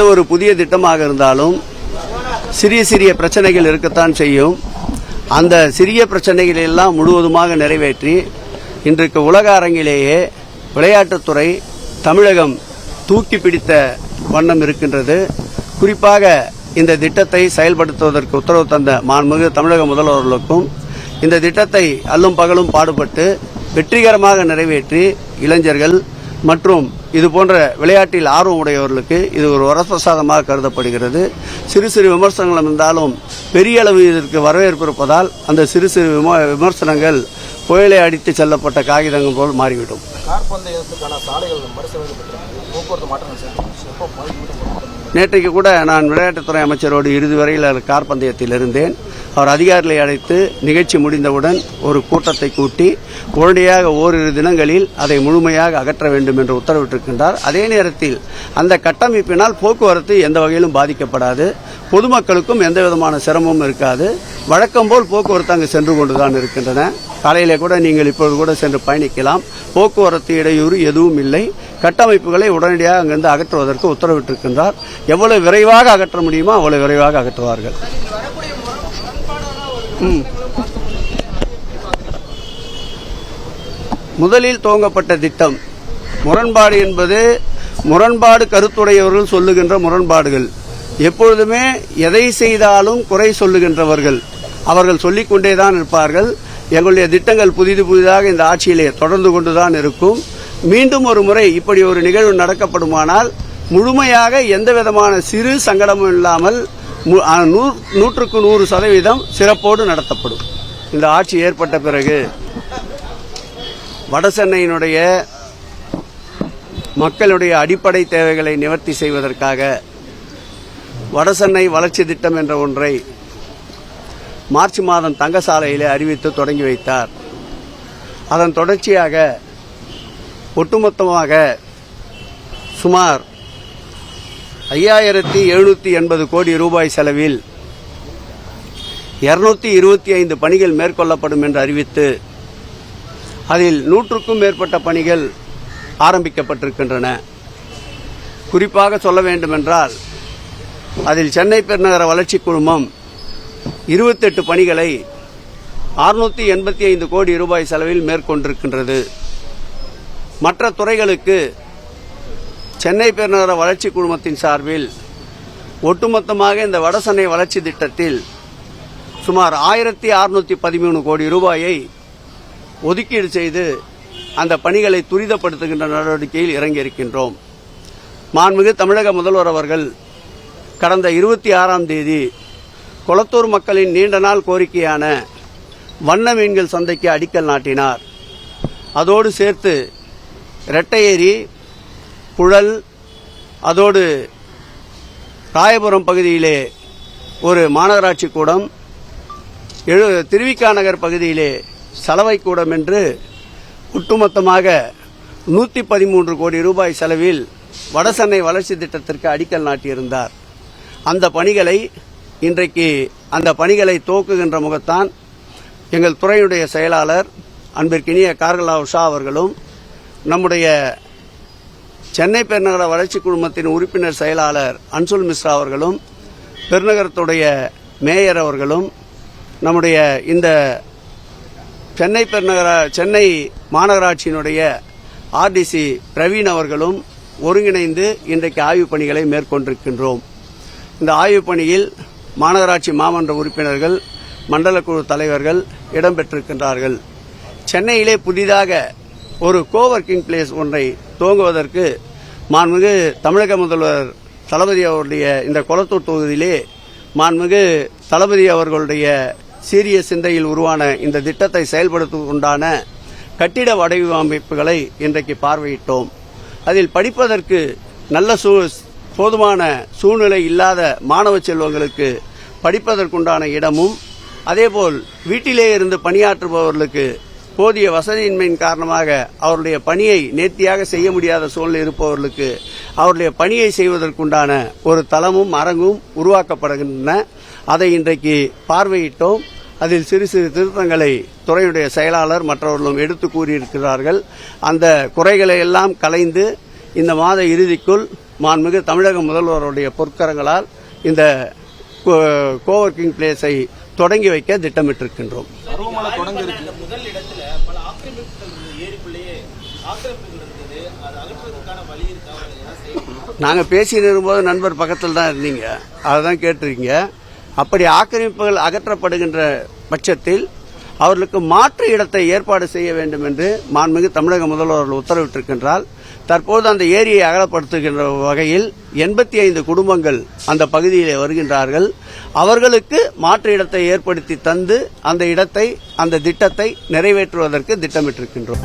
எந்த ஒரு புதிய திட்டமாக இருந்தாலும் சிறிய சிறிய பிரச்சனைகள் இருக்கத்தான் செய்யும். அந்த சிறிய பிரச்சனைகளை எல்லாம் முழுவதுமாக நிறைவேற்றி இன்றைக்கு உலக அரங்கிலேயே விளையாட்டுத்துறை தமிழகம் தூக்கி பிடித்த வண்ணம் இருக்கின்றது. குறிப்பாக இந்த திட்டத்தை செயல்படுத்துவதற்கு உத்தரவு தந்த மாண்புமிகு தமிழக முதல்வர்களுக்கும் இந்த திட்டத்தை அல்லும் பகலும் பாடுபட்டு வெற்றிகரமாக நிறைவேற்றி இளைஞர்கள் மற்றும் இது போன்ற விளையாட்டில் ஆர்வம் உடையவர்களுக்கு இது ஒரு வரப்பிரசாதமாக கருதப்படுகிறது. சிறு சிறு விமர்சனங்கள் இருந்தாலும் பெரிய அளவு இதற்கு வரவேற்பு இருப்பதால் அந்த சிறு சிறு விமர்சனங்கள் புயலை அடித்து செல்லப்பட்ட காகிதங்கள் போல் மாறிவிடும். நேற்றைக்கு கூட நான் விளையாட்டுத்துறை அமைச்சரோடு இறுதி வரையில் கார் பந்தயத்தில் இருந்தேன். அவர் அதிகாரிகளை அழைத்து நிகழ்ச்சி முடிந்தவுடன் ஒரு கூட்டத்தை கூட்டி உடனடியாக ஓரிரு தினங்களில் அதை முழுமையாக அகற்ற வேண்டும் என்று உத்தரவிட்டிருக்கின்றார். அதே நேரத்தில் அந்த கட்டமைப்பினால் போக்குவரத்து எந்த வகையிலும் பாதிக்கப்படாது, பொதுமக்களுக்கும் எந்த விதமான சிரமமும் இருக்காது. வழக்கம் போல் போக்குவரத்து அங்கு சென்று கொண்டுதான் இருக்கின்றன. காலையிலே கூட நீங்கள் இப்பொழுது கூட சென்று பயணிக்கலாம். போக்குவரத்து இடையூறு எதுவும் இல்லை. கட்டமைப்புகளை உடனடியாக அங்கிருந்து அகற்றுவதற்கு உத்தரவிட்டிருக்கின்றார். எவ்வளவு விரைவாக அகற்ற முடியுமோ அவ்வளவு விரைவாக அகற்றுவார்கள். முதலில் துவங்கப்பட்ட திட்டம் முரண்பாடு என்பது முரண்பாடு கருத்துடையவர்கள் சொல்லுகின்ற முரண்பாடுகள். எப்பொழுதுமே எதை செய்தாலும் குறை சொல்லுகின்றவர்கள் அவர்கள் சொல்லிக் கொண்டேதான் இருப்பார்கள். எங்களுடைய திட்டங்கள் புதிதாக இந்த ஆட்சியிலே தொடர்ந்து கொண்டுதான் இருக்கும். மீண்டும் ஒரு முறை இப்படி ஒரு நிகழ்வு நடக்கப்படுமானால் முழுமையாக எந்த விதமான சிறு சங்கடமும் இல்லாமல் 100% சிறப்போடு நடத்தப்படும். இந்த ஆட்சி ஏற்பட்ட பிறகு வடசென்னையினுடைய மக்களுடைய அடிப்படை தேவைகளை நிவர்த்தி செய்வதற்காக வடசென்னை வளர்ச்சி திட்டம் என்ற ஒன்றை மார்ச் மாதம் தங்கசாலையிலே அறிவித்து தொடங்கி வைத்தார். அதன் தொடர்ச்சியாக ஒட்டுமொத்தமாக சுமார் 5780 கோடி ரூபாய் செலவில் 225 பணிகள் மேற்கொள்ளப்படும் என்று அறிவித்து அதில் 100க்கும் மேற்பட்ட பணிகள் ஆரம்பிக்கப்பட்டிருக்கின்றன. குறிப்பாக சொல்ல வேண்டுமென்றால் அதில் சென்னை பெருநகர வளர்ச்சி குழுமம் 28 பணிகளை 685 கோடி ரூபாய் செலவில் மேற்கொண்டிருக்கின்றது. மற்ற துறைகளுக்கு சென்னை பெருநகர வளர்ச்சி குழுமத்தின் சார்பில் ஒட்டுமொத்தமாக இந்த வடசென்னை வளர்ச்சி திட்டத்தில் சுமார் 1613 கோடி ரூபாயை ஒதுக்கீடு செய்து அந்த பணிகளை துரிதப்படுத்துகின்ற நடவடிக்கையில் இறங்கியிருக்கின்றோம். மாண்புமிகு தமிழக முதல்வர் அவர்கள் கடந்த 26ஆம் தேதி கொளத்தூர் மக்களின் நீண்ட நாள் கோரிக்கையான வண்ண மீன்கள் சந்தைக்கு அடிக்கல் நாட்டினார். அதோடு சேர்த்து ரெட்டையேரி, புழல், அதோடு ராயபுரம் பகுதியிலே ஒரு மாநகராட்சி கூடம், திருவிக்கா நகர் பகுதியிலே சலவை கூடம் என்று ஒட்டுமொத்தமாக 113 கோடி ரூபாய் செலவில் வடசென்னை வளர்ச்சி திட்டத்திற்கு அடிக்கல் நாட்டியிருந்தார். அந்த பணிகளை இன்றைக்கு அந்த பணிகளை துவக்குகின்ற முகத்தான் எங்கள் துறையுடைய செயலாளர் அன்பிற்கினிய கார்கலா உஷா அவர்களும் நம்முடைய சென்னை பெருநகர வளர்ச்சி குழுமத்தின் உறுப்பினர் செயலாளர் அன்சுல் மிஸ்ரா அவர்களும் பெருநகரத்துடைய மேயர் அவர்களும் நம்முடைய இந்த சென்னை மாநகராட்சியினுடைய ஆர்டிசி பிரவீன் அவர்களும் ஒருங்கிணைந்து இன்றைக்கு ஆய்வுப் பணிகளை மேற்கொண்டிருக்கின்றோம். இந்த ஆய்வுப் பணியில் மாநகராட்சி மாமன்ற உறுப்பினர்கள், மண்டல குழு தலைவர்கள் இடம்பெற்றிருக்கின்றார்கள். சென்னையிலே புதிதாக ஒரு கோவர்க்கிங் பிளேஸ் ஒன்றை துவங்குவதற்கு மாண்புமிகு தமிழக முதல்வர் தளபதி அவருடைய இந்த கொளத்தூர் தொகுதியிலே மாண்புமிகு தளபதி அவர்களுடைய சீரிய சிந்தையில் உருவான இந்த திட்டத்தை செயல்படுத்துவதற்குண்டான கட்டிட வடிவமைப்புகளை இன்றைக்கு பார்வையிட்டோம். அதில் படிப்பதற்கு நல்ல போதுமான சூழ்நிலை இல்லாத மாணவ செல்வங்களுக்கு படிப்பதற்குண்டான இடமும், அதேபோல் வீட்டிலே இருந்து பணியாற்றுபவர்களுக்கு போதிய வசதியின்மையின் காரணமாக அவருடைய பணியை நேர்த்தியாக செய்ய முடியாத சூழ்நிலை இருப்பவர்களுக்கு அவருடைய பணியை செய்வதற்குண்டான ஒரு தளமும் அரங்கும் உருவாக்கப்படுகின்றன. அதை இன்றைக்கு பார்வையிட்டோம். அதில் சிறு சிறு திருத்தங்களை துறையுடைய செயலாளர் மற்றவர்களும் எடுத்து கூறியிருக்கிறார்கள். அந்த குறைகளை எல்லாம் களைந்து இந்த மாத இறுதிக்குள் மாண்புமிகு தமிழக முதல்வருடைய பொற்கரங்களால் இந்த கோவர்க்கிங் பிளேஸை தொடங்கி வைக்க திட்டமிட்டிருக்கின்றோம். முதல் இடத்துல பல ஆக்கிரமிப்புகள் ஏரிக்குள்ளேயே ஆக்கிரமிப்புகள் இருந்தது. அது அகற்றுவதற்கான வழி இருக்கா? நாங்கள் பேசிட்டு இருக்கும்போது நண்பர் பக்கத்தில் தான் இருந்தீங்க, அதான் கேட்டிருக்கீங்க. அப்படி ஆக்கிரமிப்புகள் அகற்றப்படுகின்ற பட்சத்தில் அவர்களுக்கு மாற்று இடத்தை ஏற்பாடு செய்ய வேண்டும் என்று மாண்புமிகு தமிழக முதல்வர் உத்தரவிட்டிருக்கின்றார். தற்போது அந்த ஏரியை அகலப்படுத்துகின்ற வகையில் 85 குடும்பங்கள் அந்த பகுதியிலே வருகின்றார்கள். அவர்களுக்கு மாற்று இடத்தை ஏற்படுத்தி தந்து அந்த திட்டத்தை நிறைவேற்றுவதற்கு திட்டமிட்டிருக்கின்றோம்.